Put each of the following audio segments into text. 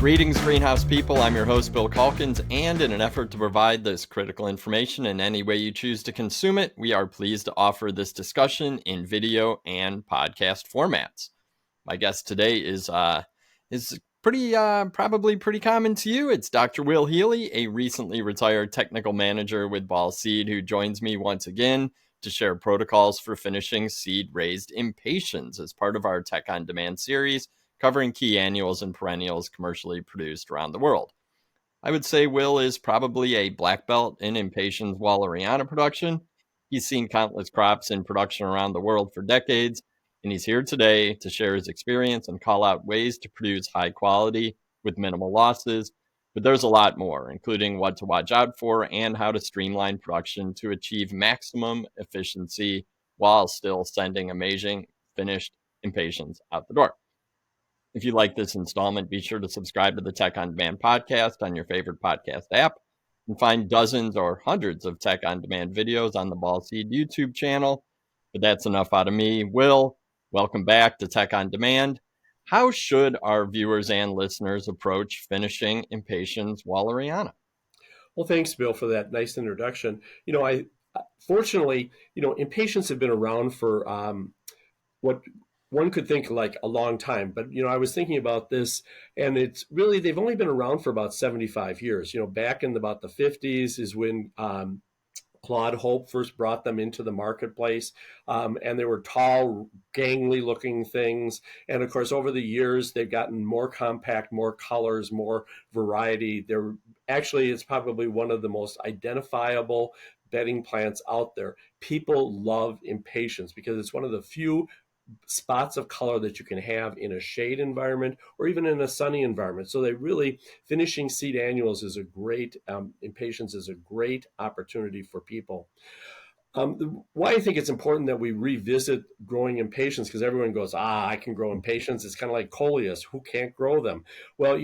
Greetings, greenhouse people. I'm your host, Bill Calkins, and in an effort to provide this critical information in any way you choose to consume it, we are pleased to offer this discussion in video and podcast formats. My guest today is pretty probably pretty common to you. It's Dr. Will Healy, a recently retired technical manager with Ball Seed, who joins me once again to share protocols for finishing seed-raised impatiens as part of our Tech on Demand series, covering key annuals and perennials commercially produced around the world. I would say Will is probably a black belt in Impatiens Walleriana production. He's seen countless crops in production around the world for decades, and he's here today to share his experience and call out ways to produce high quality with minimal losses. But there's a lot more, including what to watch out for and how to streamline production to achieve maximum efficiency while still sending amazing finished Impatiens out the door. If you like this installment, be sure to subscribe to the Tech on Demand podcast on your favorite podcast app and find dozens or hundreds of Tech on Demand videos on the Ball Seed YouTube channel. But that's enough out of me. Will, welcome back to Tech on Demand. How should our viewers and listeners approach finishing Impatiens Walleriana? Well, thanks, Bill, for that nice introduction. Fortunately, Impatiens have been around for what one could think like a long time. But, I was thinking about this, and it's really, they've only been around for about 75 years. Back in about the 50s is when Claude Hope first brought them into the marketplace, and they were tall, gangly looking things. And of course, over the years, they've gotten more compact, more colors, more variety. It's probably one of the most identifiable bedding plants out there. People love Impatiens because it's one of the few spots of color that you can have in a shade environment or even in a sunny environment. So finishing seed annuals is a great, Impatiens is a great opportunity for people. Why I think it's important that we revisit growing Impatiens, because everyone goes, I can grow Impatiens. It's kind of like coleus. Who can't grow them? Well,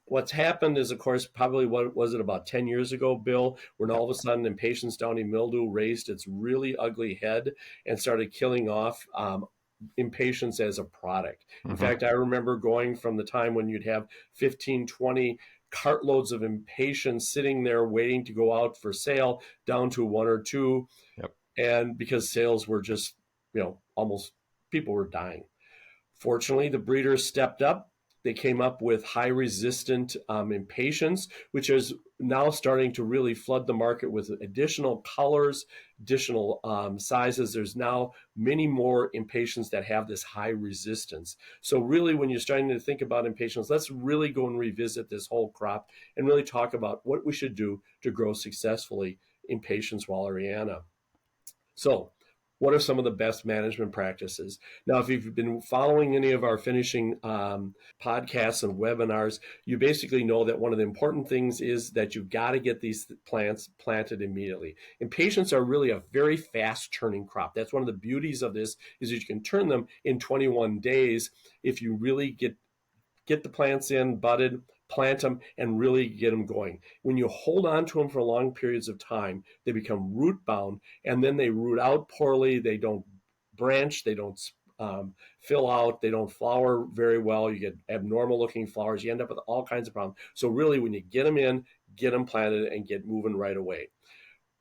what's happened is, of course, probably what was it about 10 years ago, Bill, when all of a sudden Impatiens downy mildew raised its really ugly head and started killing off Impatiens as a product. In fact, I remember going from the time when you'd have 15, 20 cartloads of Impatiens sitting there waiting to go out for sale down to one or two. Yep. And because sales were just, almost people were dying. Fortunately, the breeders stepped up. They came up with high resistant Impatiens, which is now starting to really flood the market with additional colors, additional sizes. There's now many more Impatiens that have this high resistance. So really, when you're starting to think about Impatiens, let's really go and revisit this whole crop and really talk about what we should do to grow successfully Impatiens Walleriana. So, what are some of the best management practices? Now, if you've been following any of our finishing podcasts and webinars, you basically know that one of the important things is that you've got to get these plants planted immediately. Impatiens are really a very fast turning crop. That's one of the beauties of this, is that you can turn them in 21 days if you really get the plants in, budded, plant them, and really get them going. When you hold on to them for long periods of time, they become root bound, and then they root out poorly. They don't branch. They don't fill out. They don't flower very well. You get abnormal looking flowers. You end up with all kinds of problems. So really, when you get them in, get them planted and get moving right away.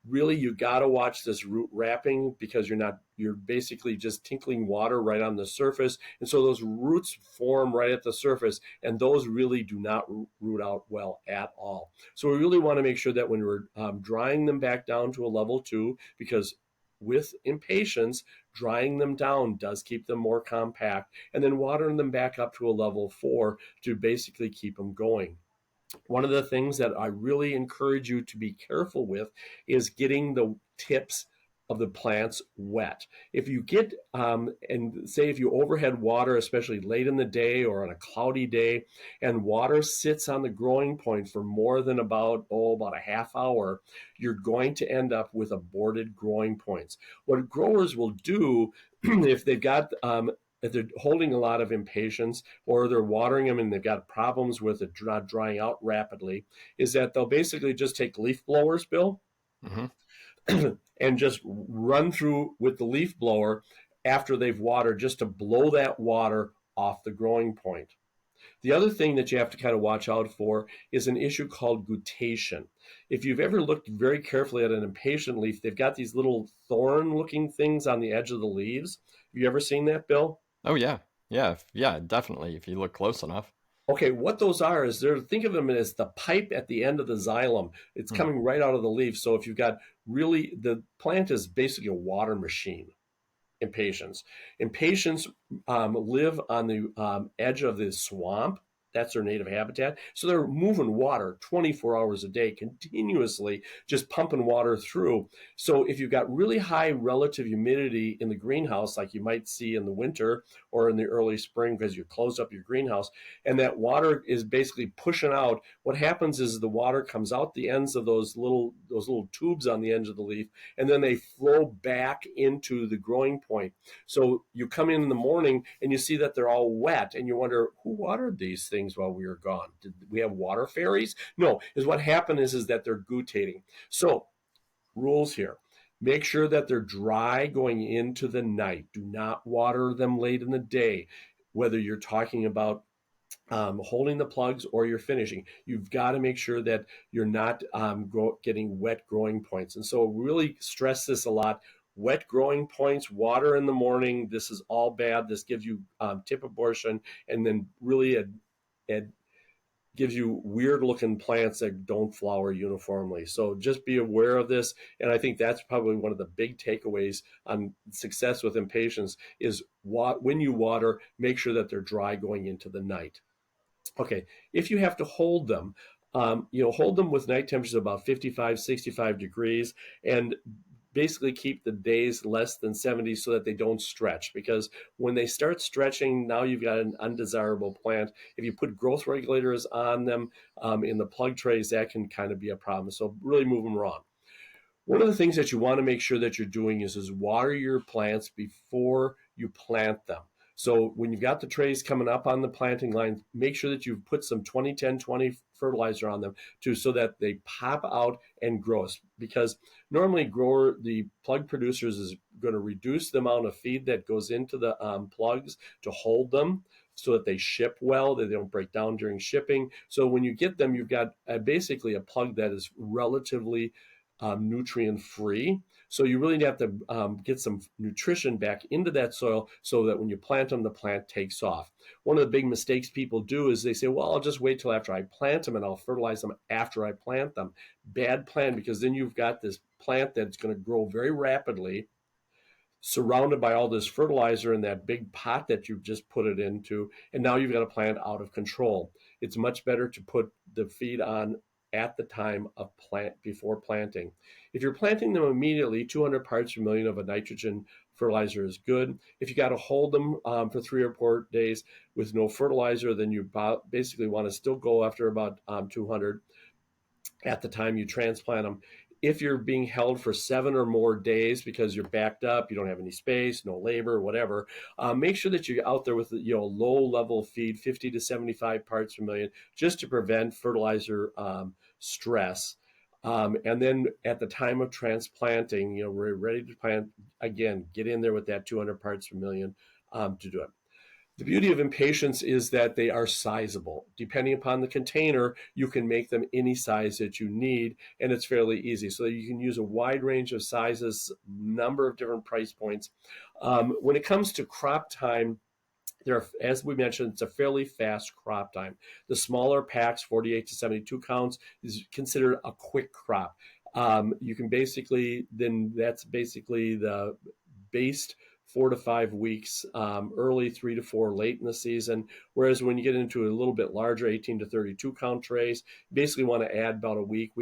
Really, you got to watch this root wrapping, because you're basically just tinkling water right on the surface. And so those roots form right at the surface, and those really do not root out well at all. So we really want to make sure that when we're drying them back down to a level 2, because with Impatiens, drying them down does keep them more compact, and then watering them back up to a level 4 to basically keep them going. One of the things that I really encourage you to be careful with is getting the tips of the plants wet. If you get, and say if you overhead water, especially late in the day or on a cloudy day, and water sits on the growing point for more than about a half hour, you're going to end up with aborted growing points. What growers will do if they've got if they're holding a lot of Impatiens, or they're watering them and they've got problems with it not drying out rapidly, is that they'll basically just take leaf blowers, Bill, and just run through with the leaf blower after they've watered, just to blow that water off the growing point. The other thing that you have to kind of watch out for is an issue called guttation. If you've ever looked very carefully at an impatient leaf, they've got these little thorn looking things on the edge of the leaves. Have you ever seen that, Bill? Oh yeah. Yeah, yeah, definitely if you look close enough. Okay, what those are is they're think of them as the pipe at the end of the xylem. It's Hmm. coming right out of the leaf. So if you've got really the plant is basically a water machine. Impatiens. Impatiens live on the edge of the swamp. That's their native habitat. So they're moving water 24 hours a day, continuously just pumping water through. So if you've got really high relative humidity in the greenhouse, like you might see in the winter or in the early spring because you close up your greenhouse, and that water is basically pushing out, what happens is the water comes out the ends of those little tubes on the edge of the leaf, and then they flow back into the growing point. So you come in the morning and you see that they're all wet, and you wonder who watered these things while we were gone. Did we have water fairies? No, is what happened is that they're gutating. So rules here. Make sure that they're dry going into the night. Do not water them late in the day, whether you're talking about holding the plugs or you're finishing. You've got to make sure that you're not getting wet growing points. And so really stress this a lot. Wet growing points, water in the morning, this is all bad. This gives you tip abortion, and then really it gives you weird looking plants that don't flower uniformly. So just be aware of this. And I think that's probably one of the big takeaways on success with impatiens is when you water, make sure that they're dry going into the night. Okay, if you have to hold them, hold them with night temperatures about 55, 65 degrees, and basically keep the days less than 70 so that they don't stretch. Because when they start stretching, now you've got an undesirable plant. If you put growth regulators on them in the plug trays, that can kind of be a problem. So really move them wrong. One of the things that you want to make sure that you're doing is water your plants before you plant them. So when you've got the trays coming up on the planting line, make sure that you've put some 20-10-20 fertilizer on them too, so that they pop out and grow. Because normally the plug producers is going to reduce the amount of feed that goes into the plugs to hold them so that they ship well, that they don't break down during shipping. So when you get them, you've got basically a plug that is relatively nutrient free. So you really have to get some nutrition back into that soil so that when you plant them, the plant takes off. One of the big mistakes people do is they say, well, I'll just wait till after I plant them and I'll fertilize them after I plant them. Bad plan, because then you've got this plant that's going to grow very rapidly, surrounded by all this fertilizer in that big pot that you've just put it into, and now you've got a plant out of control. It's much better to put the feed on at the time of before planting. If you're planting them immediately, 200 parts per million of a nitrogen fertilizer is good. If you got to hold them for 3 or 4 days with no fertilizer, then you basically want to still go after about 200 at the time you transplant them. If you're being held for 7 or more days because you're backed up, you don't have any space, no labor, whatever, make sure that you're out there with low level feed, 50 to 75 parts per million, just to prevent fertilizer stress. And then at the time of transplanting, we're ready to plant again. Get in there with that 200 parts per million to do it. The beauty of impatiens is that they are sizable. Depending upon the container, you can make them any size that you need, and it's fairly easy. So you can use a wide range of sizes, number of different price points. When it comes to crop time, as we mentioned, it's a fairly fast crop time. The smaller packs, 48 to 72 counts, is considered a quick crop. You can that's basically the based 4 to 5 weeks early, 3 to 4 late in the season. Whereas when you get into a little bit larger, 18 to 32 count trays, you basically want to add about a week,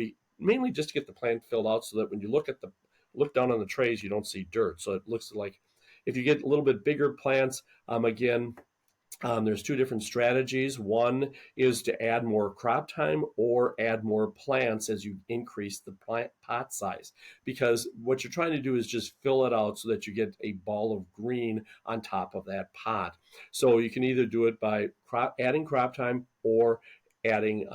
mainly just to get the plant filled out so that when you look down on the trays, you don't see dirt. So it looks like if you get a little bit bigger plants, again, there's two different strategies. One is to add more crop time or add more plants as you increase the plant pot size, because what you're trying to do is just fill it out so that you get a ball of green on top of that pot. So you can either do it by adding crop time or adding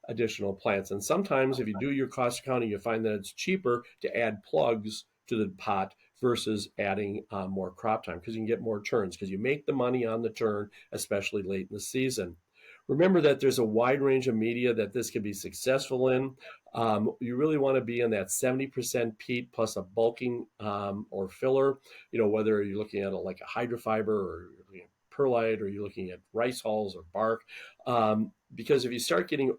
additional plants. And sometimes if you do your cost accounting, you find that it's cheaper to add plugs to the pot versus adding more crop time, because you can get more turns, because you make the money on the turn, especially late in the season. Remember that there's a wide range of media that this can be successful in. You really want to be in that 70% peat plus a bulking or filler, whether you're looking at like a hydrofiber or you're looking at perlite or you're looking at rice hulls or bark. Because if you start getting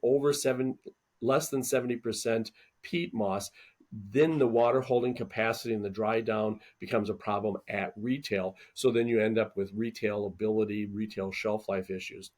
less than 70% peat moss, then the water holding capacity and the dry down becomes a problem at retail. So then you end up with retailability, retail shelf life issues.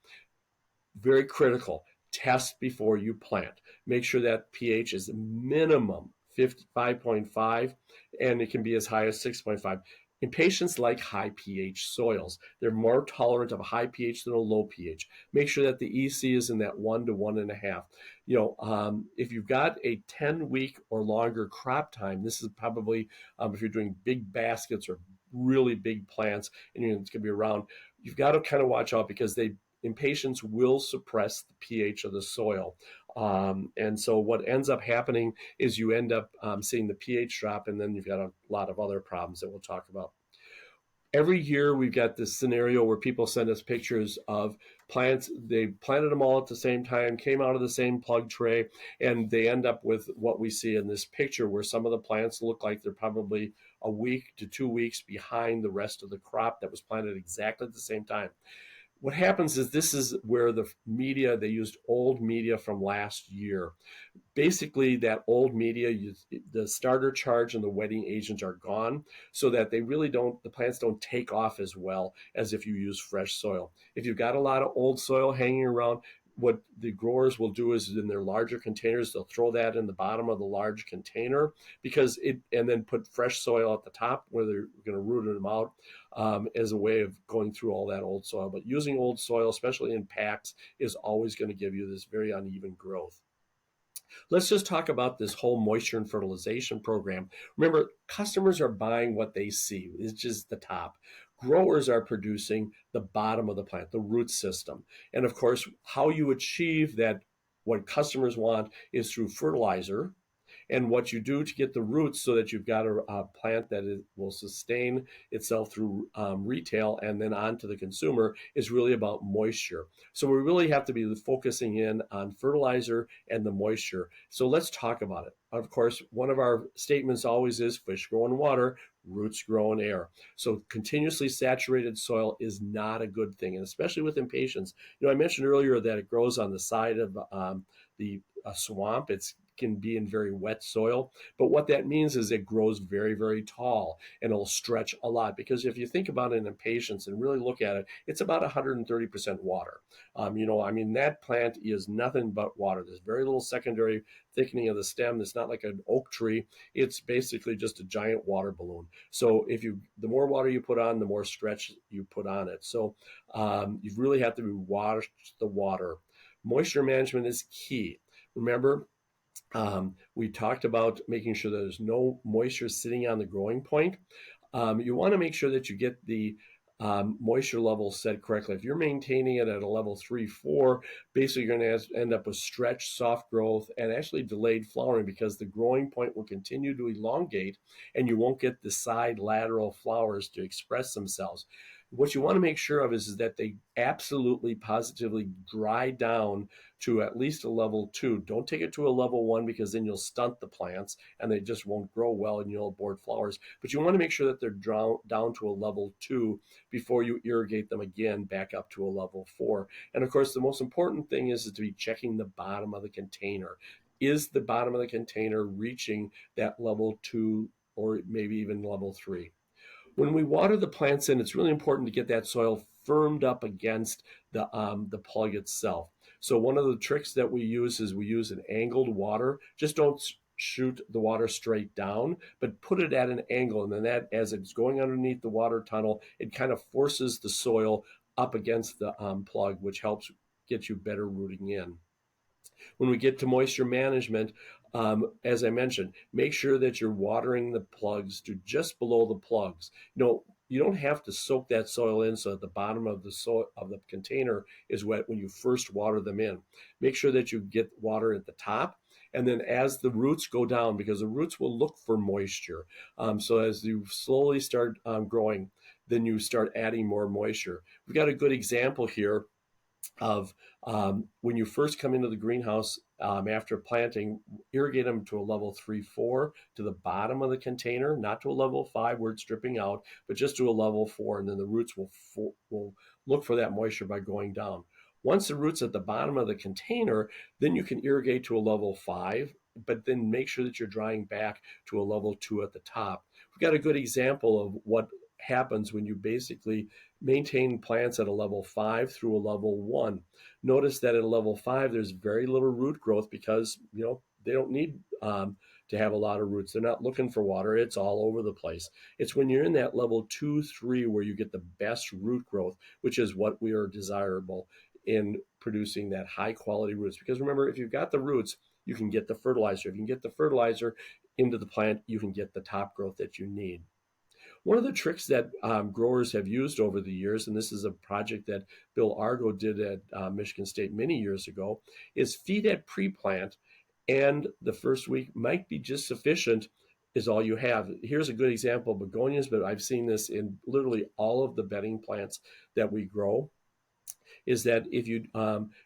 Very critical. Test before you plant. Make sure that pH is minimum 5.5, and it can be as high as 6.5. Impatiens like high pH soils. They're more tolerant of a high pH than a low pH. Make sure that the EC is in that 1 to 1.5. If you've got a 10-week or longer crop time, this is probably if you're doing big baskets or really big plants and it's going to be around, you've got to kind of watch out because impatiens will suppress the pH of the soil. And so what ends up happening is you end up seeing the pH drop, and then you've got a lot of other problems that we'll talk about. Every year we've got this scenario where people send us pictures of plants. They planted them all at the same time, came out of the same plug tray, and they end up with what we see in this picture where some of the plants look like they're probably a week to 2 weeks behind the rest of the crop that was planted exactly at the same time. What happens is this is where they used old media from last year. Basically, that old media, the starter charge and the wetting agents are gone, so that the plants don't take off as well as if you use fresh soil. If you've got a lot of old soil hanging around, what the growers will do is in their larger containers, they'll throw that in the bottom of the large container and then put fresh soil at the top where they're going to root them out as a way of going through all that old soil. But using old soil, especially in packs, is always going to give you this very uneven growth. Let's just talk about this whole moisture and fertilization program. Remember, customers are buying what they see. It's just the top. Growers are producing the bottom of the plant, the root system. And of course, how you achieve that, what customers want, is through fertilizer. And what you do to get the roots so that you've got a plant that will sustain itself through retail and then on to the consumer is really about moisture. So we really have to be focusing in on fertilizer and the moisture. So let's talk about it. Of course, one of our statements always is fish grow in water, roots grow in air. So continuously saturated soil is not a good thing, and especially with impatiens. I mentioned earlier that it grows on the side of the swamp. It can be in very wet soil, but what that means is it grows very, very tall and it'll stretch a lot, because if you think about an impatiens and really look at it, it's about 130% water. That plant is nothing but water. There's very little secondary thickening of the stem. It's not like an oak tree. It's basically just a giant water balloon. So the more water you put on, the more stretch you put on it. So you really have to watch the water. Moisture management is key. Remember, we talked about making sure that there's no moisture sitting on the growing point. You want to make sure that you get the moisture level set correctly. If you're maintaining it at a level 3, 4, basically you're going to end up with stretched, soft growth and actually delayed flowering, because the growing point will continue to elongate and you won't get the side lateral flowers to express themselves. What you want to make sure of is that they absolutely positively dry down to at least a level 2. Don't take it to a level 1, because then you'll stunt the plants and they just won't grow well and you'll abort flowers. But you want to make sure that they're down to a level 2 before you irrigate them again back up to a level 4. And of course, the most important thing is to be checking the bottom of the container. Is the bottom of the container reaching that level 2 or maybe even level 3? When we water the plants in, it's really important to get that soil firmed up against the plug itself. So one of the tricks that we use is we use an angled water. Just don't shoot the water straight down, but put it at an angle. And then that, as it's going underneath the water tunnel, it kind of forces the soil up against the plug, which helps get you better rooting in. When we get to moisture management, as I mentioned, make sure that you're watering the plugs to just below the plugs. You don't have to soak that soil in so that the bottom of the soil of the container is wet when you first water them in. Make sure that you get water at the top, and then as the roots go down, because the roots will look for moisture. So as you slowly start growing, then you start adding more moisture. We've got a good example here of when you first come into the greenhouse after planting, irrigate them to a level 3-4 to the bottom of the container, not to a level 5 where it's dripping out, but just to a level 4, and then the roots will look for that moisture by going down. Once the root's at the bottom of the container, then you can irrigate to a level 5, but then make sure that you're drying back to a level 2 at the top. We've got a good example of what happens when you basically maintain plants at a level 5 through a level 1. Notice that at a level 5, there's very little root growth because, they don't need to have a lot of roots. They're not looking for water. It's all over the place. It's when you're in that level 2, 3 where you get the best root growth, which is what we are desirable in producing that high quality roots. Because remember, if you've got the roots, you can get the fertilizer. If you can get the fertilizer into the plant, you can get the top growth that you need. One of the tricks that growers have used over the years, and this is a project that Bill Argo did at Michigan State many years ago, is feed at pre-plant, and the first week might be just sufficient is all you have. Here's a good example of begonias, but I've seen this in literally all of the bedding plants that we grow, is that if you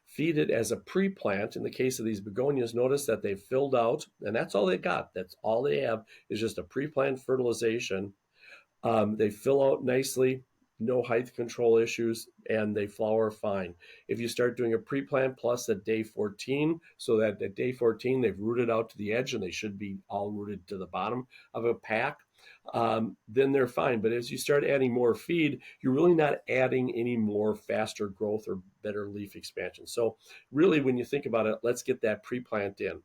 feed it as a pre-plant, in the case of these begonias, notice that they've filled out, and that's all they got. That's all they have is just a pre-plant fertilization. They fill out nicely, no height control issues, and they flower fine. If you start doing a pre-plant plus at day 14, so that at day 14 they've rooted out to the edge and they should be all rooted to the bottom of a pack, then they're fine. But as you start adding more feed, you're really not adding any more faster growth or better leaf expansion. So really, when you think about it, let's get that pre-plant in.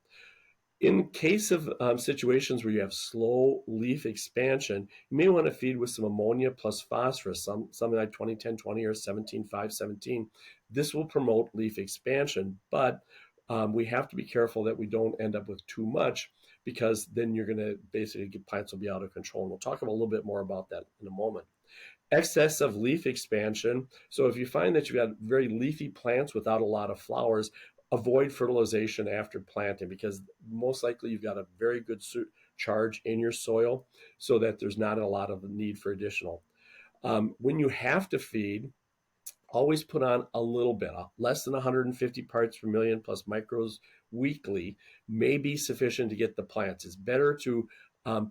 In case of situations where you have slow leaf expansion, you may want to feed with some ammonia plus phosphorus, something like 20-10-20 or 17-5-17. This will promote leaf expansion, but we have to be careful that we don't end up with too much, because then you're going to basically get plants will be out of control. And we'll talk a little bit more about that in a moment. Excess of leaf expansion. So if you find that you've got very leafy plants without a lot of flowers, avoid fertilization after planting, because most likely you've got a very good charge in your soil so that there's not a lot of need for additional. When you have to feed, always put on a little bit, less than 150 parts per million plus micros weekly may be sufficient to get the plants. It's better to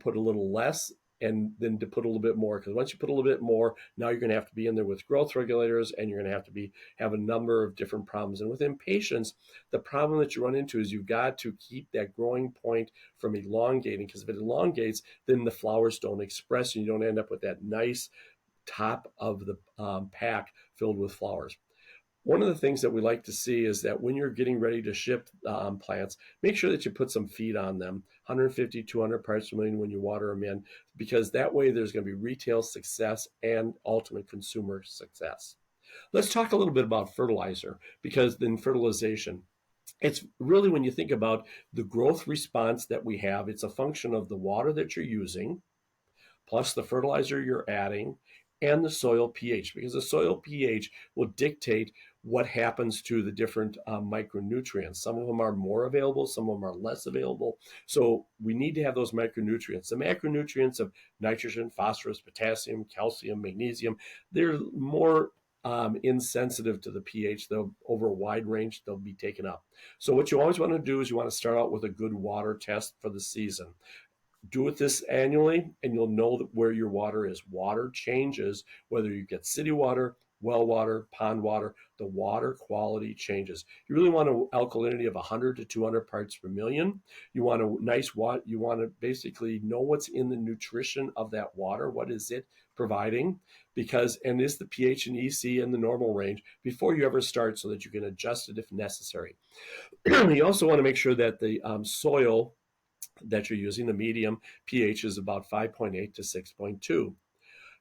put a little less and then to put a little bit more, because once you put a little bit more, now you're going to have to be in there with growth regulators, and you're going to have to have a number of different problems. And with impatiens, the problem that you run into is you've got to keep that growing point from elongating, because if it elongates, then the flowers don't express and you don't end up with that nice top of the pack filled with flowers. One of the things that we like to see is that when you're getting ready to ship plants, make sure that you put some feed on them, 150, 200 parts per million when you water them in, because that way there's going to be retail success and ultimate consumer success. Let's talk a little bit about fertilizer, because then fertilization, it's really, when you think about the growth response that we have, it's a function of the water that you're using, plus the fertilizer you're adding, and the soil pH, because the soil pH will dictate what happens to the different micronutrients. Some of them are more available, some of them are less available. So we need to have those micronutrients. The macronutrients of nitrogen, phosphorus, potassium, calcium, magnesium, they're more insensitive to the pH. They'll, over a wide range, they'll be taken up. So what you always want to do is you want to start out with a good water test for the season. Do it this annually, and you'll know where your water is. Water changes, whether you get city water, well water, pond water, the water quality changes. You really want an alkalinity of 100 to 200 parts per million. You want a nice water. You want to basically know what's in the nutrition of that water. What is it providing? And is the pH and EC in the normal range before you ever start, so that you can adjust it if necessary. You also want to make sure that the soil that you're using, the medium pH, is about 5.8 to 6.2.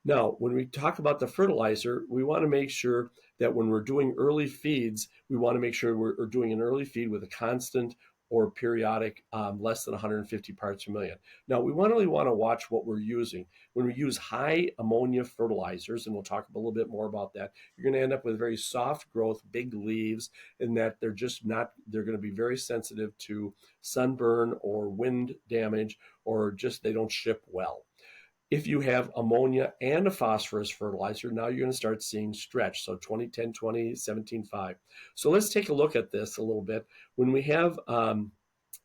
Now, when we talk about the fertilizer, we want to make sure that when we're doing early feeds, we want to make sure we're doing an early feed with a constant or periodic less than 150 parts per million. Now, we really want to watch what we're using. When we use high ammonia fertilizers, and we'll talk a little bit more about that, you're going to end up with very soft growth, big leaves, and that they're going to be very sensitive to sunburn or wind damage, or just they don't ship well. If you have ammonia and a phosphorus fertilizer, now you're going to start seeing stretch. So 20, 10, 20, 17, 5. So let's take a look at this a little bit. When we have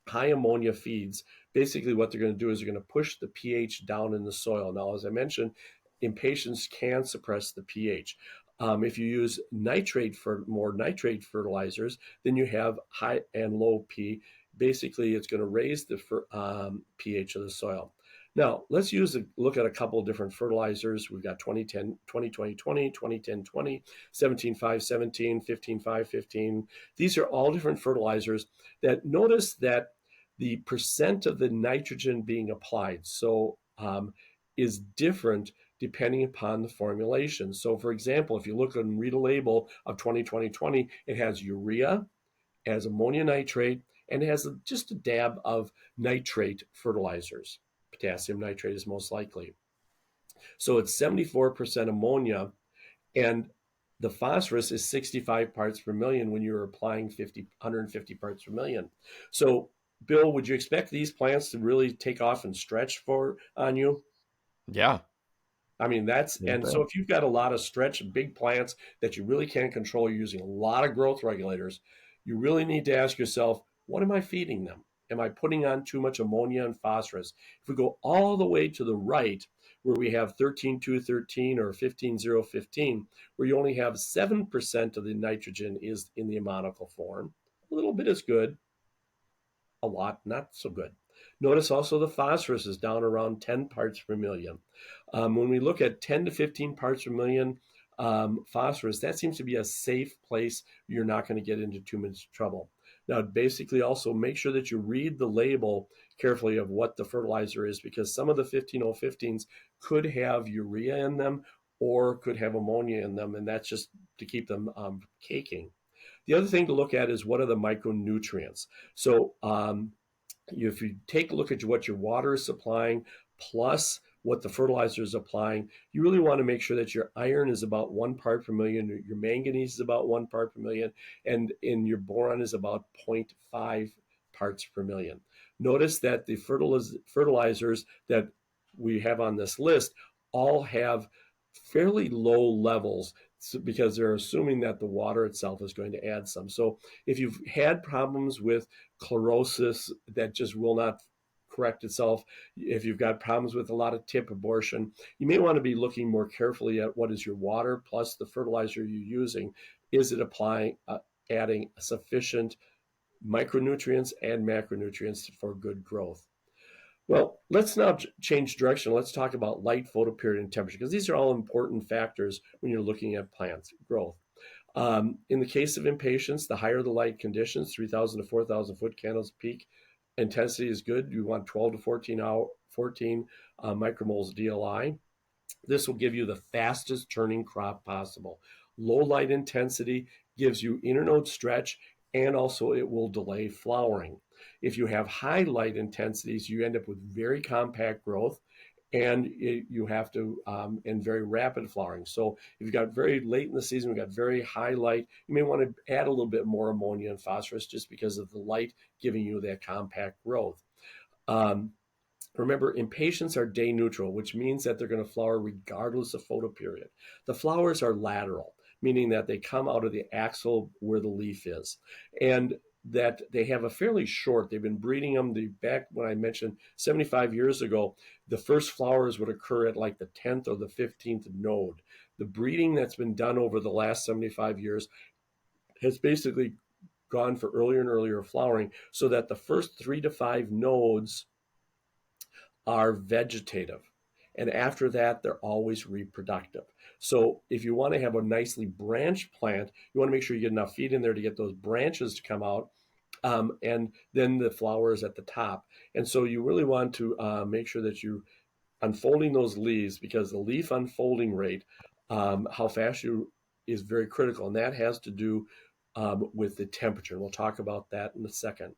high ammonia feeds, basically what they're going to do is they're going to push the pH down in the soil. Now, as I mentioned, impatiens can suppress the pH. If you use more nitrate fertilizers, then you have high and low P. Basically, it's going to raise the pH of the soil. Now, let's look at a couple of different fertilizers. We've got 2010, 20, 20, 20, 2010, 20, 17, 5, 17, 15, 5, 15. These are all different fertilizers that notice that the percent of the nitrogen being applied is different depending upon the formulation. So, for example, if you look and read a label of 20, it has urea, it has ammonia nitrate, and it has just a dab of nitrate fertilizers. Potassium nitrate is most likely. So it's 74% ammonia, and the phosphorus is 65 parts per million when you're applying 150 parts per million. So, Bill, would you expect these plants to really take off and stretch on you? Yeah. I mean, and so if you've got a lot of stretch, big plants that you really can't control, you're using a lot of growth regulators, you really need to ask yourself, what am I feeding them? Am I putting on too much ammonia and phosphorus? If we go all the way to the right, where we have 13,213 or 15,015, where you only have 7% of the nitrogen is in the ammonical form, a little bit is good, a lot not so good. Notice also the phosphorus is down around 10 parts per million. When we look at 10 to 15 parts per million phosphorus, that seems to be a safe place. You're not going to get into too much trouble. Now, basically, also make sure that you read the label carefully of what the fertilizer is, because some of the 15015s could have urea in them or could have ammonia in them, and that's just to keep them caking. The other thing to look at is what are the micronutrients. So if you take a look at what your water is supplying plus what the fertilizer is applying, you really want to make sure that your iron is about 1 part per million, your manganese is about 1 part per million, and in your boron is about 0.5 parts per million. Notice that the fertilizers that we have on this list all have fairly low levels because they're assuming that the water itself is going to add some. So if you've had problems with chlorosis that just will not correct itself, if you've got problems with a lot of tip abortion, you may want to be looking more carefully at what is your water plus the fertilizer you're using. Is it adding sufficient micronutrients and macronutrients for good growth? Well, let's now change direction. Let's talk about light, photoperiod, and temperature, because these are all important factors when you're looking at plants growth. In the case of impatiens, the higher the light conditions, 3,000 to 4,000 foot candles peak intensity is good. You want 12 to 14 micromoles DLI. This will give you the fastest turning crop possible. Low light intensity gives you internode stretch, and also it will delay flowering. If you have high light intensities, you end up with very compact growth, and you have to and very rapid flowering. So if you've got very late in the season, we've got very high light, you may want to add a little bit more ammonia and phosphorus just because of the light giving you that compact growth. Remember, impatiens are day neutral, which means that they're going to flower regardless of photoperiod. The flowers are lateral, meaning that they come out of the axil where the leaf is, and that they have a fairly short, they've been breeding them, back when I mentioned 75 years ago, the first flowers would occur at like the 10th or the 15th node. The breeding that's been done over the last 75 years has basically gone for earlier and earlier flowering, so that the first 3 to 5 nodes are vegetative. And after that, they're always reproductive. So if you want to have a nicely branched plant, you want to make sure you get enough feed in there to get those branches to come out. And then the flower is at the top. And so you really want to make sure that you unfolding those leaves, because the leaf unfolding rate, how fast you is very critical. And that has to do with the temperature. And we'll talk about that in a second.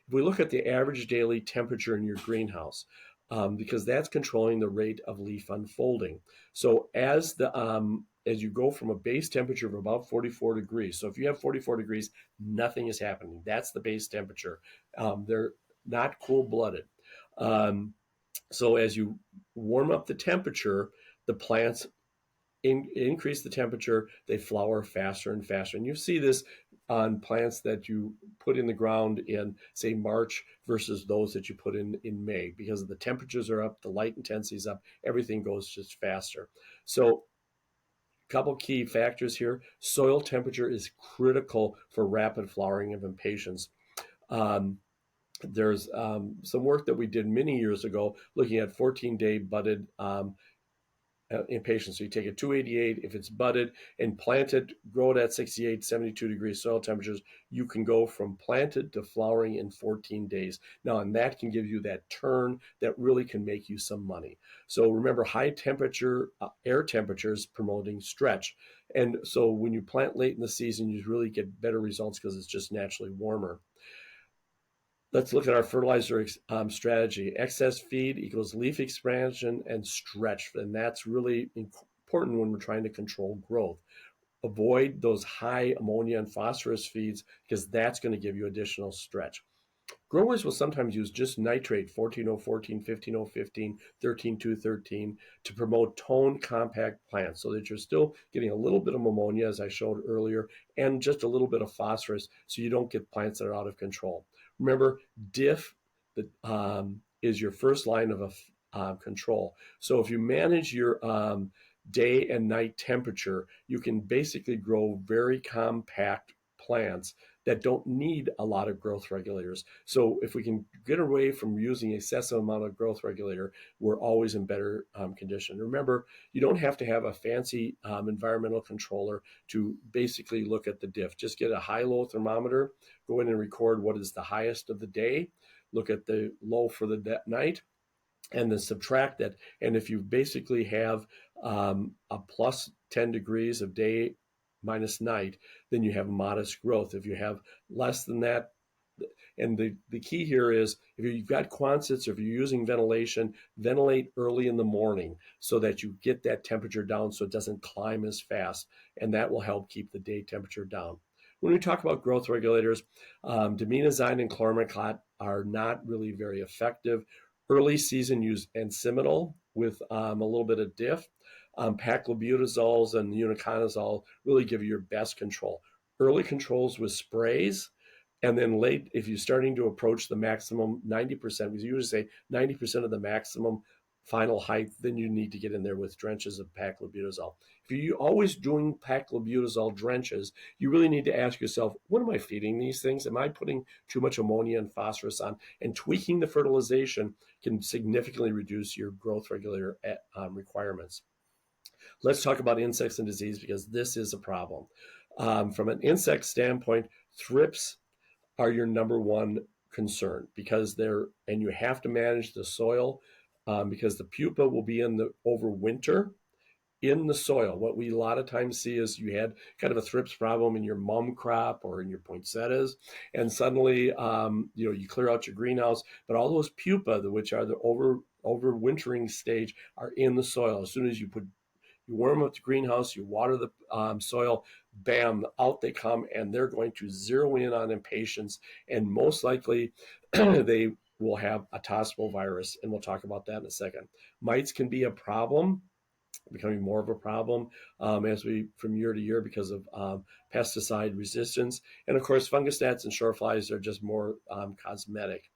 If we look at the average daily temperature in your greenhouse, because that's controlling the rate of leaf unfolding. So as you go from a base temperature of about 44 degrees, so if you have 44 degrees, nothing is happening. That's the base temperature. They're not cool-blooded. So as you warm up the temperature, the plants increase the temperature, they flower faster and faster. And you see this on plants that you put in the ground in, say, March versus those that you put in May, because the temperatures are up, the light intensity is up, everything goes just faster. So a couple key factors here. Soil temperature is critical for rapid flowering of impatiens. Um, there's some work that we did many years ago looking at 14-day budded impatiens. So you take a 288, if it's budded and planted, grow it at 68, 72 degrees soil temperatures, you can go from planted to flowering in 14 days. Now, and that can give you that turn that really can make you some money. So remember, high temperature, air temperatures promoting stretch. And so when you plant late in the season, you really get better results because it's just naturally warmer. Let's look at our fertilizer strategy. Excess feed equals leaf expansion and stretch. And that's really important when we're trying to control growth. Avoid those high ammonia and phosphorus feeds because that's going to give you additional stretch. Growers will sometimes use just nitrate 14014, 15015, 13213 to promote toned compact plants so that you're still getting a little bit of ammonia, as I showed earlier, and just a little bit of phosphorus so you don't get plants that are out of control. Remember, diff is your first line of control. So if you manage your day and night temperature, you can basically grow very compact plants that don't need a lot of growth regulators. So if we can get away from using excessive amount of growth regulator, we're always in better condition. Remember, you don't have to have a fancy environmental controller to basically look at the diff. Just get a high-low thermometer, go in and record what is the highest of the day, look at the low for the night, and then subtract that. And if you basically have a plus 10 degrees of day minus night, then you have modest growth. If you have less than that, and the key here is if you've got Quonsets or if you're using ventilation, ventilate early in the morning so that you get that temperature down so it doesn't climb as fast, and that will help keep the day temperature down. When we talk about growth regulators, dimenazine and chlormaclot are not really very effective. Early season use ensimitol with a little bit of diff. Paclobutazoles and uniconazole really give you your best control. Early controls with sprays, and then late, if you're starting to approach the maximum 90%, we usually say 90% of the maximum final height, then you need to get in there with drenches of paclobutazole. If you're always doing paclobutazole drenches, you really need to ask yourself, what am I feeding these things? Am I putting too much ammonia and phosphorus on? And tweaking the fertilization can significantly reduce your growth regulator requirements. Let's talk about insects and disease because this is a problem. From an insect standpoint, thrips are your number one concern because and you have to manage the soil because the pupa will be in the overwinter in the soil. What we a lot of times see is you had kind of a thrips problem in your mum crop or in your poinsettias, and suddenly you clear out your greenhouse, but all those pupa, which are the overwintering stage, are in the soil. As soon as you warm up the greenhouse, you water the soil, bam, out they come, and they're going to zero in on impatiens, and most likely they will have a tospole virus, and we'll talk about that in a second. Mites can be a problem, becoming more of a problem from year to year because of pesticide resistance, and of course, fungus gnats and short flies are just more cosmetic.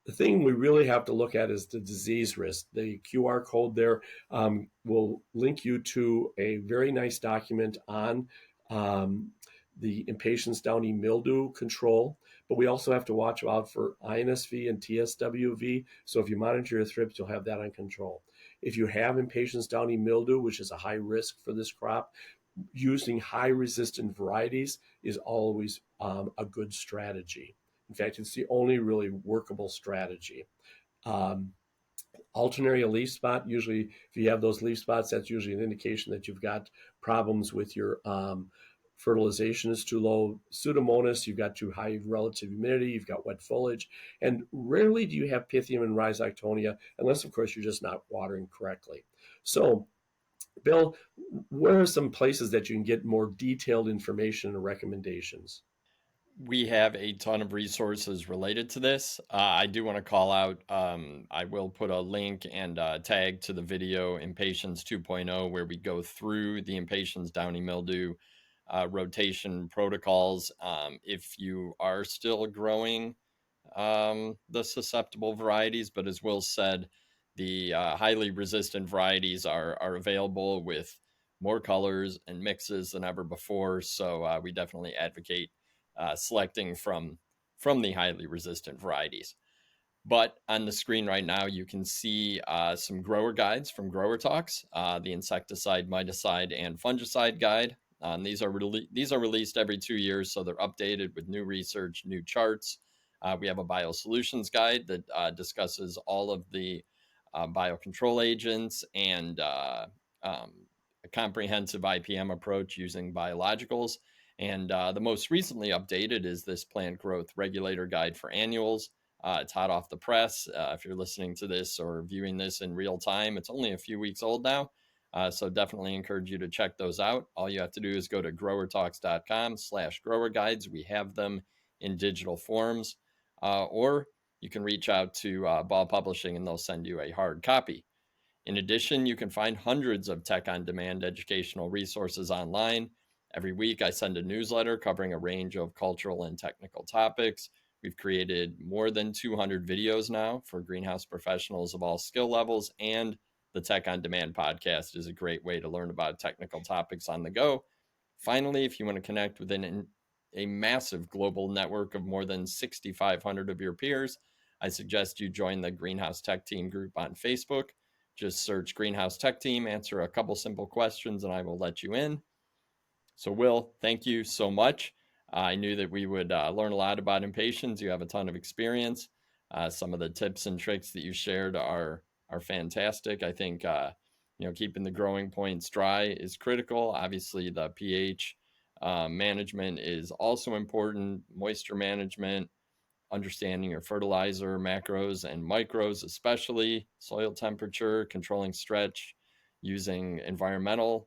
The thing we really have to look at is the disease risk. The QR code there will link you to a very nice document on the impatiens downy mildew control, but we also have to watch out for INSV and TSWV. So if you monitor your thrips, you'll have that on control. If you have impatiens downy mildew, which is a high risk for this crop, using high resistant varieties is always a good strategy. In fact, it's the only really workable strategy. Alternaria leaf spot, usually if you have those leaf spots, that's usually an indication that you've got problems with your fertilization is too low. Pseudomonas, you've got too high relative humidity, you've got wet foliage, and rarely do you have Pythium and Rhizoctonia, unless, of course, you're just not watering correctly. So, Bill, where are some places that you can get more detailed information and recommendations? We have a ton of resources related to this. I do want to call out, I will put a link and tag to the video Impatiens 2.0, where we go through the Impatiens downy mildew rotation protocols. If you are still growing the susceptible varieties, but as Will said, the highly resistant varieties are available with more colors and mixes than ever before. So we definitely advocate selecting from the highly resistant varieties. But on the screen right now, you can see some grower guides from Grower Talks, the insecticide, miticide, and fungicide guide. These are released every 2 years, so they're updated with new research, new charts. We have a biosolutions guide that discusses all of the biocontrol agents and um, a comprehensive IPM approach using biologicals. And the most recently updated is this plant growth regulator guide for annuals. It's hot off the press. If you're listening to this or viewing this in real time, it's only a few weeks old now. So definitely encourage you to check those out. All you have to do is go to growertalks.com/grower guides. We have them in digital forms, or you can reach out to Ball Publishing and they'll send you a hard copy. In addition, you can find hundreds of tech on demand educational resources online. Every week, I send a newsletter covering a range of cultural and technical topics. We've created more than 200 videos now for greenhouse professionals of all skill levels, and the Tech on Demand podcast is a great way to learn about technical topics on the go. Finally, if you want to connect with a massive global network of more than 6,500 of your peers, I suggest you join the Greenhouse Tech Team group on Facebook. Just search Greenhouse Tech Team, answer a couple simple questions, and I will let you in. So, Will, thank you so much. I knew that we would learn a lot about Impatiens. You have a ton of experience. Some of the tips and tricks that you shared are fantastic. I think keeping the growing points dry is critical. Obviously, the pH management is also important. Moisture management, understanding your fertilizer macros and micros, especially soil temperature, controlling stretch, using environmental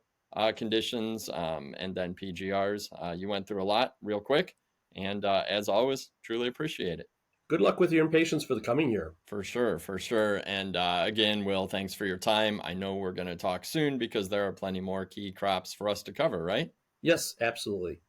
conditions, and then PGRs. You went through a lot real quick. And as always, truly appreciate it. Good luck with your Impatiens for the coming year. For sure, for sure. And again, Will, thanks for your time. I know we're going to talk soon because there are plenty more key crops for us to cover, right? Yes, absolutely.